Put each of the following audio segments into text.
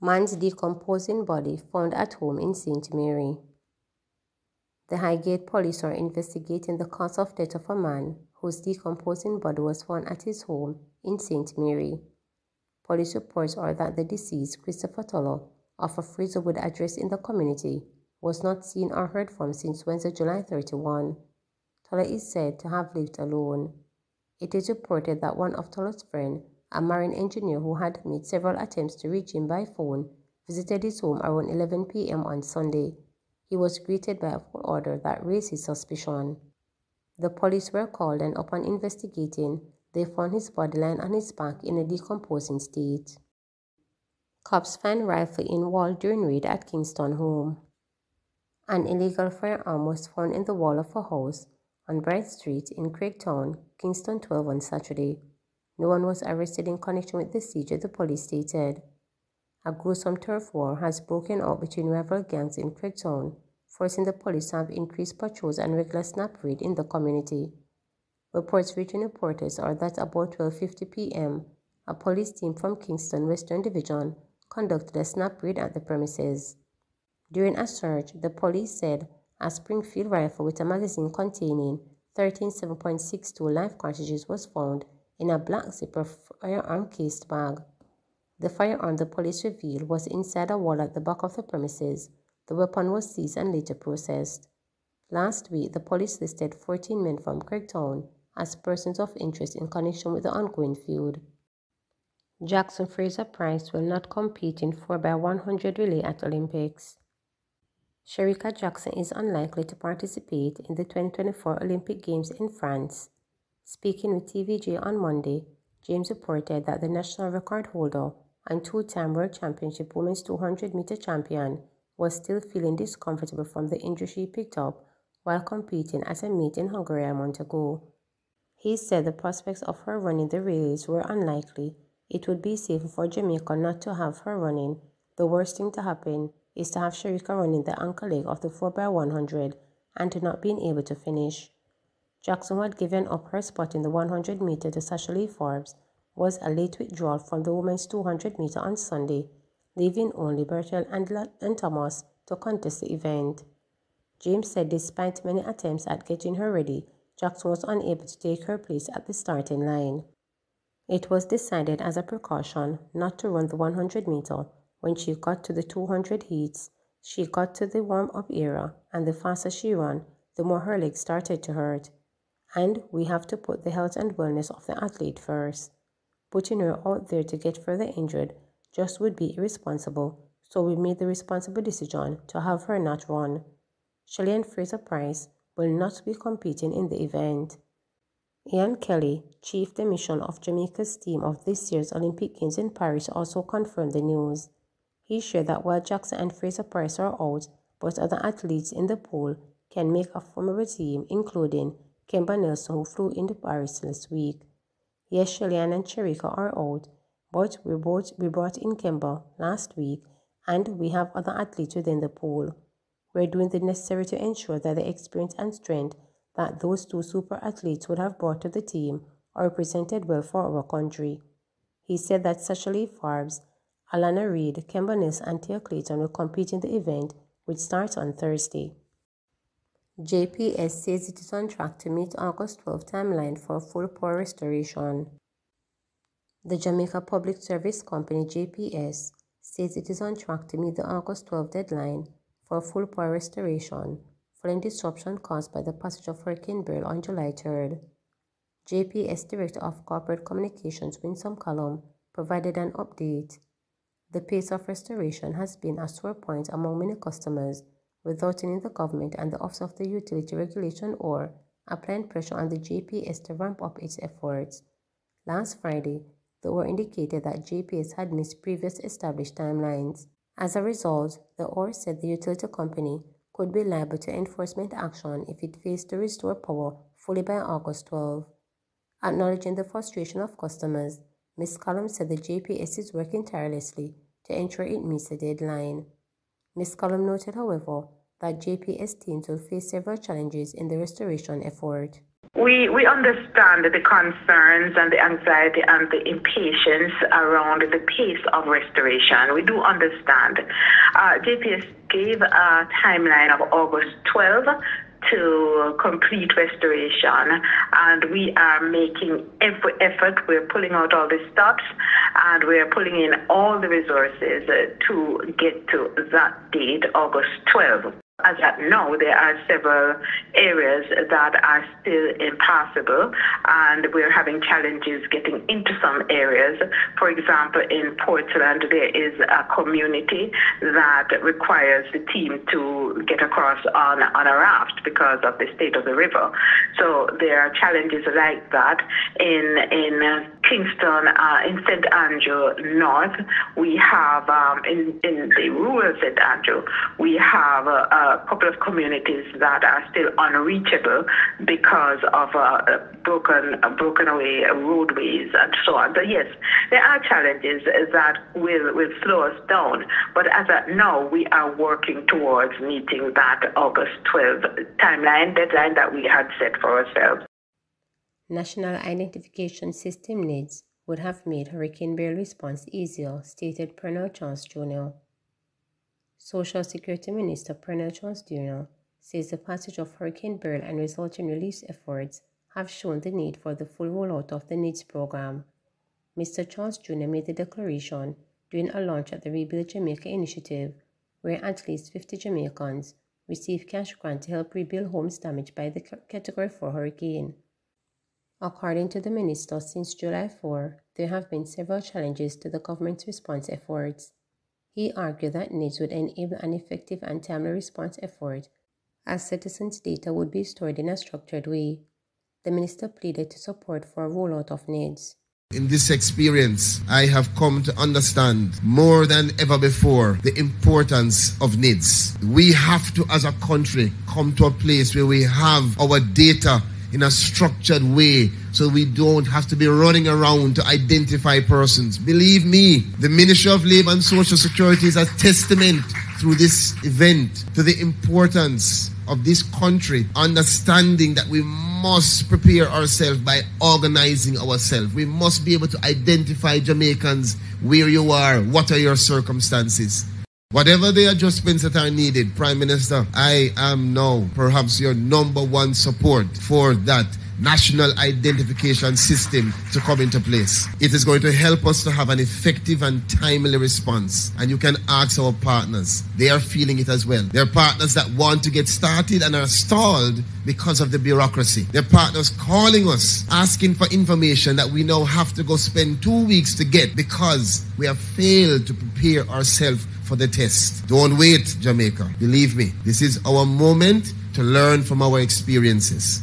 Man's decomposing body found at home in St. Mary. The Highgate police are investigating the cause of death of a man whose decomposing body was found at his home in St. Mary. Police reports are that the deceased, Christopher Tulloh, of a Fraserwood address in the community, was not seen or heard from since Wednesday, July 31. Tulloh is said to have lived alone. It is reported that one of Tulloh's friends, a marine engineer who had made several attempts to reach him by phone, visited his home around 11 p.m. on Sunday. He was greeted by a court order that raised his suspicion. The police were called, and upon investigating, they found his body lying on his back in a decomposing state. Cops found rifle in wall during raid at Kingston home. An illegal firearm was found in the wall of a house on Bright Street in Craigtown, Kingston 12 on Saturday. No one was arrested in connection with the siege, the police stated. A gruesome turf war has broken out between rival gangs in Craigtown, forcing the police to have increased patrols and regular snap raid in the community. Reports reaching reporters are that about 12:50 p.m., a police team from Kingston Western Division conducted a snap raid at the premises. During a search, the police said a Springfield rifle with a magazine containing 13 7.62 live cartridges was found in a black zipper firearm cased bag. The firearm, the police revealed, was inside a wall at the back of the premises. The weapon was seized and later processed. Last week, the police listed 14 men from Craigtown as persons of interest in connection with the ongoing feud. Jackson Fraser Price will not compete in 4x100 relay at Olympics. Shericka Jackson is unlikely to participate in the 2024 Olympic Games in France. Speaking with TVJ on Monday, James reported that the national record holder and two-time World Championship Women's 200-meter champion was still feeling discomfortable from the injury she picked up while competing at a meet in Hungary a month ago. He said the prospects of her running the relays were unlikely. It would be safer for Jamaica not to have her running. The worst thing to happen is to have Shericka running the anchor leg of the 4x100 and to not being able to finish. Jackson, who had given up her spot in the 100-meter to Sasha Forbes, was a late withdrawal from the women's 200-meter on Sunday, leaving only Bertel and Thomas to contest the event. James said despite many attempts at getting her ready, Jackson was unable to take her place at the starting line. It was decided as a precaution not to run the 100-meter when she got to the 200 heats. She got to the warm-up area, and the faster she ran, the more her legs started to hurt. And we have to put the health and wellness of the athlete first. Putting her out there to get further injured just would be irresponsible, so we made the responsible decision to have her not run. Shelley and Fraser Price will not be competing in the event. Ian Kelly, chief de mission of Jamaica's team of this year's Olympic Games in Paris, also confirmed the news. He shared that while Jackson and Fraser Price are out, but other athletes in the pool can make a formidable team, including Kemba Nelson, who flew into Paris this week. Yes, Shelley-Ann and Shericka are out, but we brought in Kemba last week, and we have other athletes within the pool. We're doing the necessary to ensure that the experience and strength that those two super athletes would have brought to the team are represented well for our country. He said that Sasha Forbes, Alana Reid, Kemba Nelson, and Tia Clayton will compete in the event, which starts on Thursday. JPS says it is on track to meet August 12 timeline for full power restoration. The Jamaica Public Service Company, JPS, says it is on track to meet the August 12 deadline for full power restoration following disruption caused by the passage of Hurricane Beryl on July 3rd. JPS Director of Corporate Communications, Winsome Callum, provided an update. The pace of restoration has been a sore point among many customers, resulting in the government and the Office of the Utility Regulation or applying pressure on the JPS to ramp up its efforts. Last Friday, the OR indicated that JPS had missed previous established timelines. As a result, the OR said the utility company could be liable to enforcement action if it fails to restore power fully by August 12. Acknowledging the frustration of customers, Ms. Callum said the JPS is working tirelessly to ensure it meets the deadline. Ms. Callum noted, however, that JPS teams will face several challenges in the restoration effort. We understand the concerns and the anxiety and the impatience around the pace of restoration. We do understand. JPS gave a timeline of August 12 to complete restoration, and we are making every effort. We're pulling out all the stops, and we're pulling in all the resources to get to that date, August 12. As of now, there are several areas that are still impassable, and we're having challenges getting into some areas. For example, in Portland, there is a community that requires the team to get across on a raft because of the state of the river. So there are challenges like that. In Kingston, in St. Andrew North, we have, in the rural St. Andrew, we have a couple of communities that are still unreachable because of broken away roadways and so on. So yes, there are challenges that will slow us down. But as of now, we are working towards meeting that August 12 deadline that we had set for ourselves. National Identification System needs would have made Hurricane Beryl response easier, stated Pernell Charles Jr. Social Security Minister Pernell Charles Jr. says the passage of Hurricane Beryl and resulting relief efforts have shown the need for the full rollout of the NEEDS program. Mr. Charles Jr. made the declaration during a launch at the Rebuild Jamaica initiative, where at least 50 Jamaicans received cash grant to help rebuild homes damaged by the Category 4 hurricane. According to the minister, since July 4, there have been several challenges to the government's response efforts. He argued that NEEDS would enable an effective and timely response effort, as citizens' data would be stored in a structured way. The minister pleaded to support for a rollout of NEEDS. In this experience, I have come to understand more than ever before the importance of NEEDS. We have to, as a country, come to a place where we have our data in a structured way so we don't have to be running around to identify persons. Believe me, the Ministry of Labour and Social Security is a testament through this event to the importance of this country, understanding that we must prepare ourselves by organizing ourselves. We must be able to identify Jamaicans where you are, what are your circumstances. Whatever the adjustments that are needed, Prime Minister, I am now perhaps your #1 support for that national identification system to come into place. It is going to help us to have an effective and timely response. And you can ask our partners. They are feeling it as well. There are partners that want to get started and are stalled because of the bureaucracy. There are partners calling us, asking for information that we now have to go spend 2 weeks to get because we have failed to prepare ourselves for the test. Don't wait, Jamaica. Believe me, this is our moment to learn from our experiences.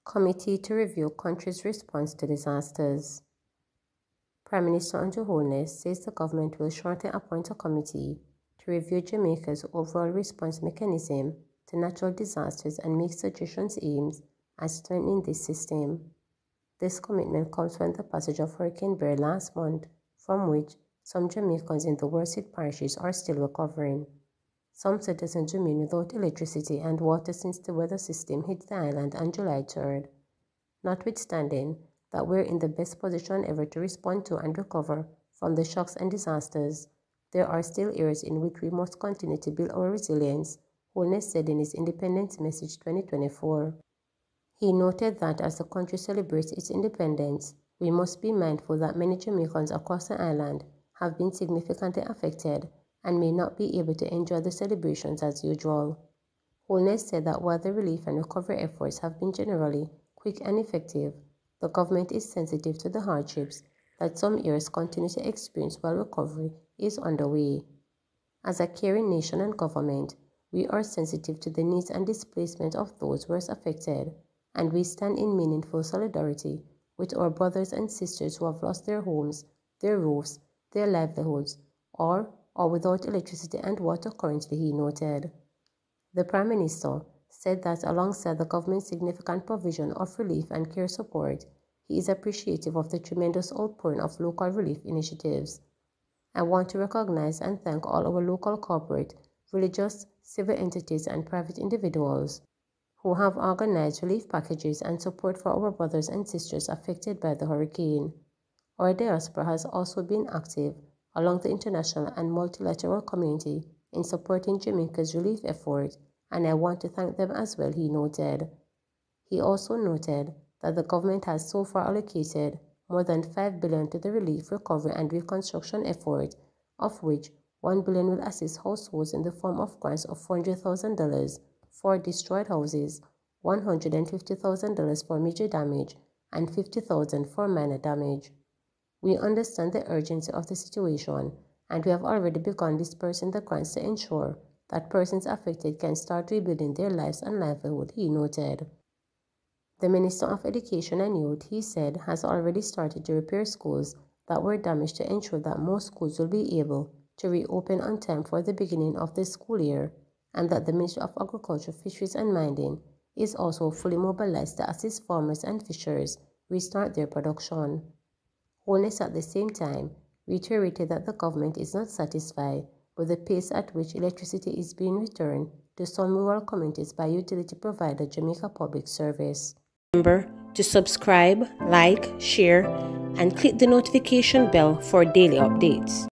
Committee to review country's response to disasters. Prime Minister Andrew Holness says the government will shortly appoint a committee to review Jamaica's overall response mechanism to natural disasters and make suggestions aimed at strengthening this system. This commitment comes from the passage of Hurricane Beryl last month, from which some Jamaicans in the worst-hit parishes are still recovering. Some citizens remain without electricity and water since the weather system hit the island on July 3rd. Notwithstanding that we're in the best position ever to respond to and recover from the shocks and disasters, there are still areas in which we must continue to build our resilience, Holness said in his Independence Message 2024. He noted that as the country celebrates its independence, we must be mindful that many Jamaicans across the island have been significantly affected and may not be able to enjoy the celebrations as usual. Holness said that while the relief and recovery efforts have been generally quick and effective, the government is sensitive to the hardships that some areas continue to experience while recovery is underway. As a caring nation and government, we are sensitive to the needs and displacement of those worst affected, and we stand in meaningful solidarity with our brothers and sisters who have lost their homes, their roofs, their livelihoods, or are without electricity and water currently, he noted. The Prime Minister said that alongside the government's significant provision of relief and care support, he is appreciative of the tremendous outpouring of local relief initiatives. I want to recognize and thank all our local corporate, religious, civil entities, and private individuals who have organized relief packages and support for our brothers and sisters affected by the hurricane. Our diaspora has also been active along the international and multilateral community in supporting Jamaica's relief effort, and I want to thank them as well, he noted. He also noted that the government has so far allocated more than $5 billion to the relief, recovery, and reconstruction effort, of which $1 billion will assist households in the form of grants of $400,000 for destroyed houses, $150,000 for major damage, and $50,000 for minor damage. We understand the urgency of the situation, and we have already begun dispersing the grants to ensure that persons affected can start rebuilding their lives and livelihood, he noted. The Minister of Education and Youth, he said, has already started to repair schools that were damaged to ensure that most schools will be able to reopen on time for the beginning of the school year, and that the Ministry of Agriculture, Fisheries and Mining is also fully mobilized to assist farmers and fishers restart their production. Holness at the same time reiterated that the government is not satisfied with the pace at which electricity is being returned to some rural communities by utility provider Jamaica Public Service. Remember to subscribe, like, share, and click the notification bell for daily updates.